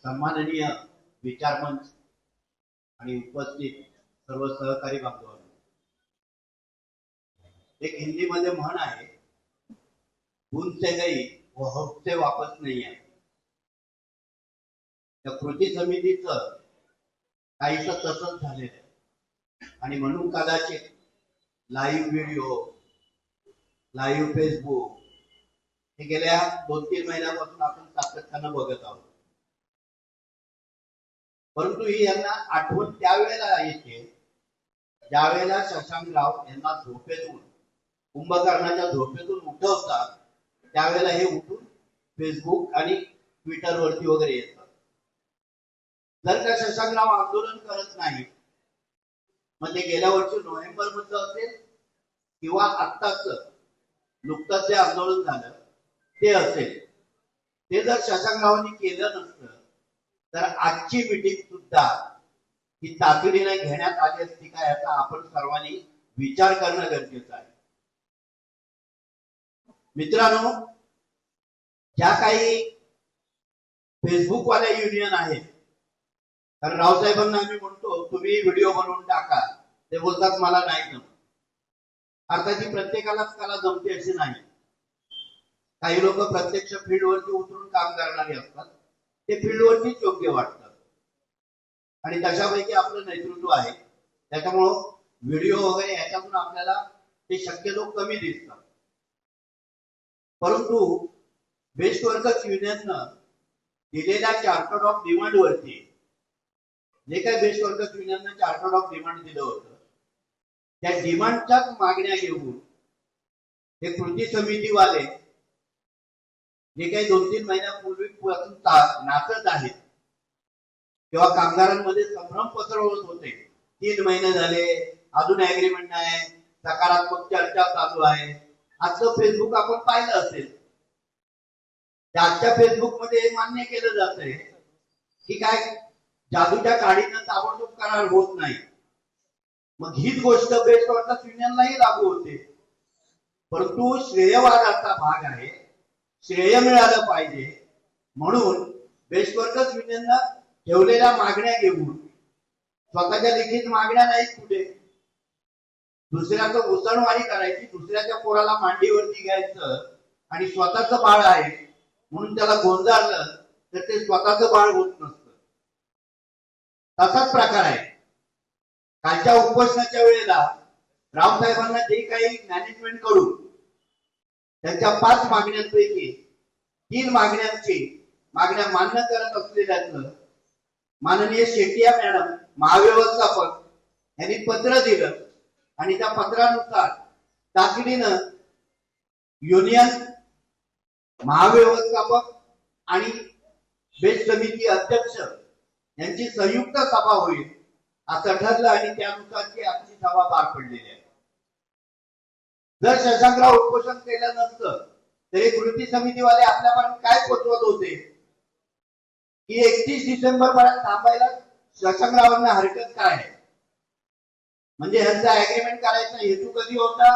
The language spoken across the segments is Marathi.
सन्माननीय विचारमंच आणि उपस्थित सर्व सहकारी बांधवांनो, एक हिंदी मध्ये म्हण आहे, भूल से गई वो हौफ से वापस नहीं आई. त्या कृती समितीचं काहीच तसंच झालेलं आहे आणि म्हणून कदाचित लाईव्ह व्हिडिओ, लाईव्ह फेसबुक हे गेल्या 2-3 महिन्यापासून आपण सातत्यानं बघत आहोत. परंतु ही यांना आठवण त्यावेळेला येते ज्यावेळेला शशांकराव यांना झोपेतून, कुंभकर्णाच्या झोपेतून उठवतात, त्यावेळेला हे उठून फेसबुक आणि ट्विटर वरती वगैरे येतात. जर का शशांकराव आंदोलन करत नाही, मग ते गेल्या वर्षी नोव्हेंबर मध्ये असेल किंवा आत्ताच नुकतंच जे आंदोलन झालं ते असेल, ते जर शशांकरावांनी केलं नसतं तर आजची मीटिंग सुद्धा ही तातडीने घेण्यात आली असती का, याचा आपण सर्वांनी विचार करणं गरजेचं आहे. मित्रांनो, ज्या काही फेसबुक वाले युनियन आहेत, कारण रावसाहेबांना आम्ही म्हणतो तुम्ही व्हिडिओ बनवून टाका, ते बोलतात मला नाही जमत. अर्थात ही प्रत्येकालाच त्याला जमते असे नाही. काही लोक प्रत्यक्ष फील्डवरती उतरून काम करणारे असतात, ते फील्डवरतीच योग्य वाटतात आणि तशापैकी आपलं नेतृत्व आहे. त्याच्यामुळं व्हिडिओ वगैरे याच्यातून आपल्याला ते शक्यतो कमी दिसतात. परंतु बेस्ट वर्कर्स युनियननं दिलेल्या चार्टर ऑफ डिमांड वरती, जे काही बेस्ट वर्कर्स युनियननं चार्टर ऑफ डिमांड दिलं होतं, त्या डिमांडच्याच मागण्या घेऊन हे कृती समितीवाले जे काही 2-3 महिन्यापूर्वीपासून नाचत आहेत किंवा कामगारांमध्ये संभ्रम पसरवत होते, 3 महिने झाले अजून ऍग्रीमेंट नाही, सकारात्मक चर्चा चालू आहे. आजचं फेसबुक आपण पाहिलं असेल, आजच्या फेसबुक मध्ये मान्य केलं जात आहे की काय जादूच्या काडीनं ताबडतोब करार होत नाही. मग हीच गोष्ट बेस्ट वर्कर्स युनियनलाही लागू होते. परंतु श्रेयवादाचा भाग आहे, श्रेय मिळालं पाहिजे म्हणून बेस्ट वर्कर्स युनियननं ठेवलेल्या मागण्या घेऊन, स्वतःच्या लिखित मागण्या नाहीत कुठे, दुसऱ्याचं उसणवारी करायची, दुसऱ्याच्या पोराला मांडीवरती घ्यायचं आणि स्वतःचं बाळ आहे म्हणून त्याला गोंजारलं तर ते स्वतःचं बाळ होत नसतं. तसाच प्रकार आहे. कालच्या उपोषणाच्या वेळेला रावसाहेबांना जे काही मॅनेजमेंट कडून त्यांच्या 5 मागण्यांपैकी 3 मागण्या मान्य करत असलेल्याचं माननीय शेट्टी मॅडम महाव्यवस्थापक यांनी पत्र दिलं आणि त्या पत्रानुसार तातडीनं युनियन, महाव्यवस्थापक आणि बेस्ट समिती अध्यक्ष यांची संयुक्त सभा होईल असं ठरलं आणि त्यानुसार आजची सभा पार पडलेली आहे. जर शशांकराव उपोषण केलं नसतं तर हे कृती समितीवाले आपल्यापर्यंत काय पोचवत होते की 31 डिसेंबर पर्यंत थांबायला शशांकरावांना हरकत काय आहे. म्हणजे ह्यांचा ऍग्रीमेंट करायचा हेतू कधी होता?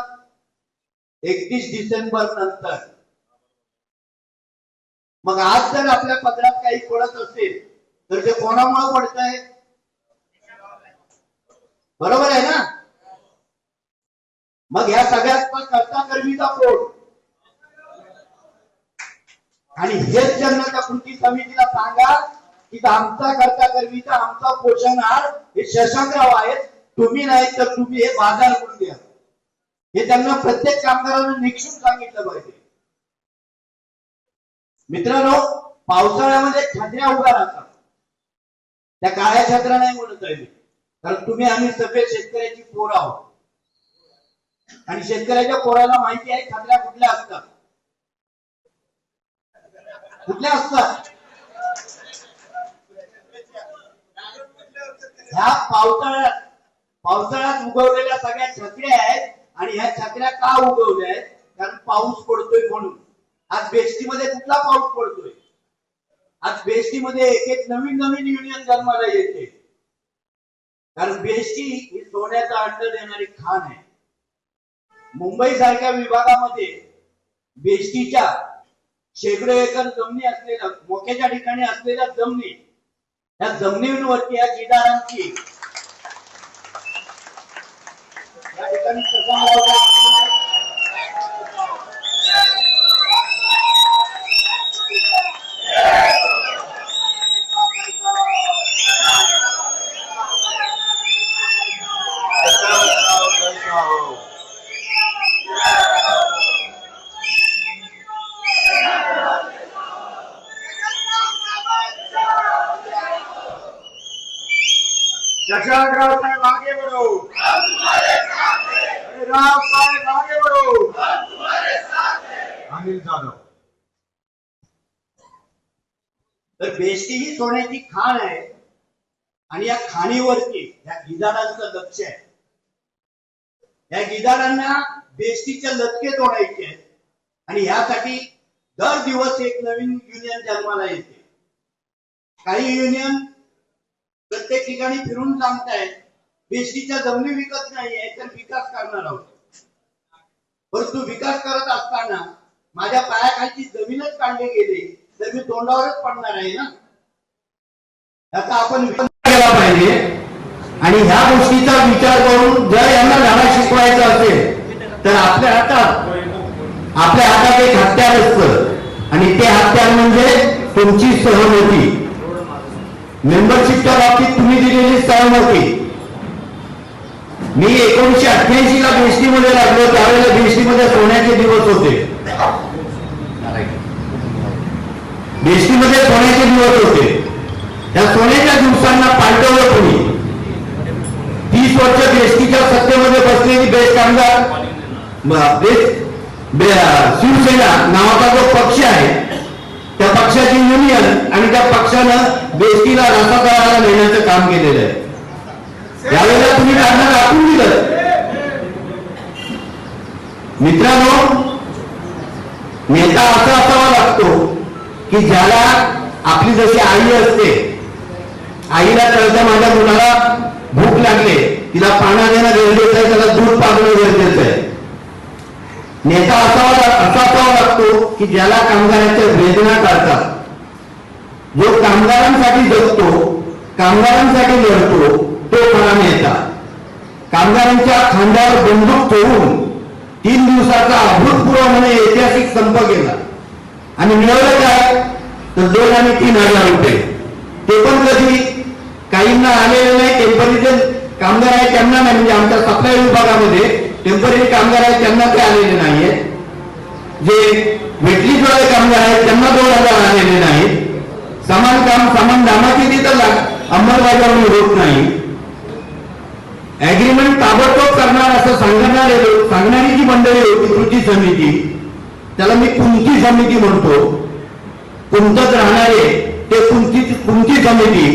31 डिसेंबर नंतर. मग आज जर आपल्या पदरात काही पडत असेल तर ते कोणामुळे पडतंय? बरोबर आहे ना? मग ह्या सगळ्यात करता करवीचा पोट आणि हेच ज्यांना त्या कृती समितीला सांगा की आमचा करता करवीचा, आमचा पोषणहार हे शशांकराव आहेत, तुम्ही नाही तर तुम्ही हे बाजार करून द्या. हे त्यांना प्रत्येक कामगारांना निक्षून सांगितलं पाहिजे. मित्रांनो, पावसाळ्यामध्ये छत्र्या उभ्या राहतात, त्या काळ्या छत्र्या नाही म्हणत आहे मी, कारण तुम्ही आम्ही सगळे शेतकऱ्याची पोरं आहोत आणि शेतकऱ्याच्या पोराला माहिती आहे छत्र्या कुठल्या असतात. कुठल्या असतात? ह्या पावसाळ्यात उगवलेल्या सगळ्या छत्र्या आहेत आणि ह्या छत्र्या का उगवल्या आहेत? कारण पाऊस पडतोय म्हणून. आज बेस्टीमध्ये कुठला पाऊस पडतोय? आज बेस्टीमध्ये एक नवीन युनियन जन्माला येते, कारण बेस्टी ही सोन्याचा अंड देणारी खाण आहे. मुंबई सारख्या विभागामध्ये बेस्टीच्या शेकडो एकर जमिनी असलेल्या, मोक्याच्या ठिकाणी असलेल्या जमिनी या जमिनीवरती या जिदारांची या ठिकाणी शशांकराव साहेब आगे बढ़ो, राव साहेब आगे बढ़ो, अनिल जाधव। तर बेस्टी ही सोन्याची खाण आहे आणि या खाणीवरती या गिधाडांचं लक्ष आहे। या गिधाडांना बेस्टीच्या लटके तोडायचे आहेत आणि यासाठी दर दिवस एक नवीन युनियन जन्माला येते। काही युनियन प्रत्येक ठिकाणी फिरून सांगतायत बेस्टीच्या जमिनी विकत नाहीये तर विकास करणार आहोत, परंतु विकास करत असताना माझ्या पायाखालची जमीनच काढली गेली तर मी तोंडावरच पडणार आहे ना। याचा आपण विचार केला पाहिजे आणि ह्या गोष्टीचा विचार करून जर यांना धडा शिकवायचा असेल तर आपल्या हातात एक हत्यार असतं आणि ते हत्यार म्हणजे तुमची सहमती। मेंबरशिपच्या बाबतीत तुम्ही दिलेली सहमती। मी 1988 ला बीएसटी मध्ये लागलो त्यावेळेला बीएसटी मध्ये सोन्याचे दिवस होते। बीएसटी मध्ये सोन्याचे दिवस होते। त्या सोन्याच्या दिवसांना पालटवलं कोणी? 30 वर्ष बीएसटीच्या सत्तेमध्ये बसलेली बेस्ट कामगार शिवसेना नावाचा जो पक्ष आहे त्या पक्षाची युनियन आणि त्या पक्षानं बेस्टीला रसातळाला नेण्याचं काम केलेलं आहे। यावेळेला तुम्ही त्यांना दाखवून दिलं। मित्रांनो, नेता असा असावा लागतो की ज्याला आपली जशी आई असते, आईला कळतं माझ्या मुलाला भूक लागले, तिला पाणी देणं गरजेचं आहे, त्याला दूध पाजणं गरजेचं आहे। नेता असा असावा लागतो की ज्याला कामगारांच्या वेदना कळतात, जो कामगारांसाठी जगतो, कामगारांसाठी लढतो, तो खरा नेता। कामगारांच्या खांद्यावर बंदूक ठेवून 3 दिवसाचा अभूतपूर्व म्हणे ऐतिहासिक संप केला आणि मिळवलं काय तर 2 आणि 3 हजार रुपये। ते पण कधी काहींना आलेले नाही, टेम्पररी कामगार आहे त्यांना नाही, म्हणजे आमच्या सप्लाय विभागामध्ये टेम्पररी कामगार आहेत त्यांना ते आलेले नाहीये। जे वेटलीद्वारे कामगार आहेत त्यांना 2000 आलेले नाहीत। समान काम समान दामाची तिथं अंमलबजावणी होत नाही। ऍग्रीमेंट ताबडतोब करणार असं सांगणारी जी मंडळी होती कृती समिती, त्याला मी कुंती समिती म्हणतो। कुंतत राहणारे ते कुंती समिती,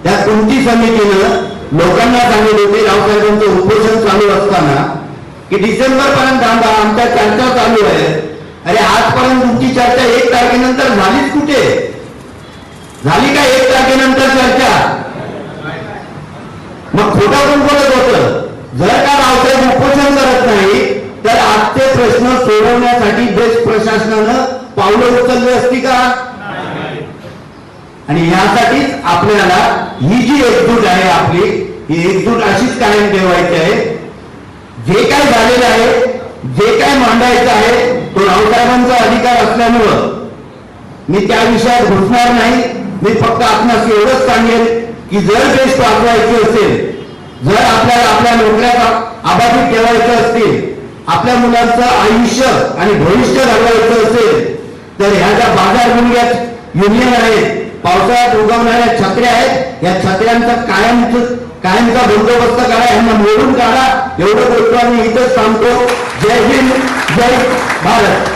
त्या कुंती समितीनं लोकांना सांगितले होते रावसाहेबांचं उपोषण चालू असताना की डिसेंबर पर्यंत थांबा, आमच्या चर्चा चालू आहे। अरे आजपर्यंत तुमची चर्चा 1 तारखेनंतर झालीच कुठे? झाली का 1 तारखेनंतर चर्चा? मग खोटं कोण बोलत होतं? जर का रावसाहेब उपोषण करत नाही तर आजचे प्रश्न सोडवण्यासाठी बेस्ट प्रशासनानं पावलं उचलली असती का? आणि यासाठीच आपल्याला ही जी एकजूट आहे आपली, ही एकजूट अशीच कायम ठेवायची आहे। जे काय झालेलं आहे, जे काय मांडायचं आहे तो रावसाहेबांचा अधिकार असल्यामुळं मी त्या विषयात घुसणार नाही। मी फक्त आपणास एवढंच सांगेन की जर बेस्ट वाचवायची असेल, जर आपल्याला आपल्या नोकऱ्या अबाधित ठेवायचं असतील, आपल्या मुलांचं आयुष्य आणि भविष्य घडवायचं असेल तर ह्या ज्या बाजार मुंग्यात युनियन आहेत, पावसाळ्यात उगवणाऱ्या छत्र्या आहेत, या छत्र्यांचा कायमचा बंदोबस्त करा, यांना मोडून काढा। एवढं बोलतो आणि इथंच थांबतो। जय हिंद, जय भारत।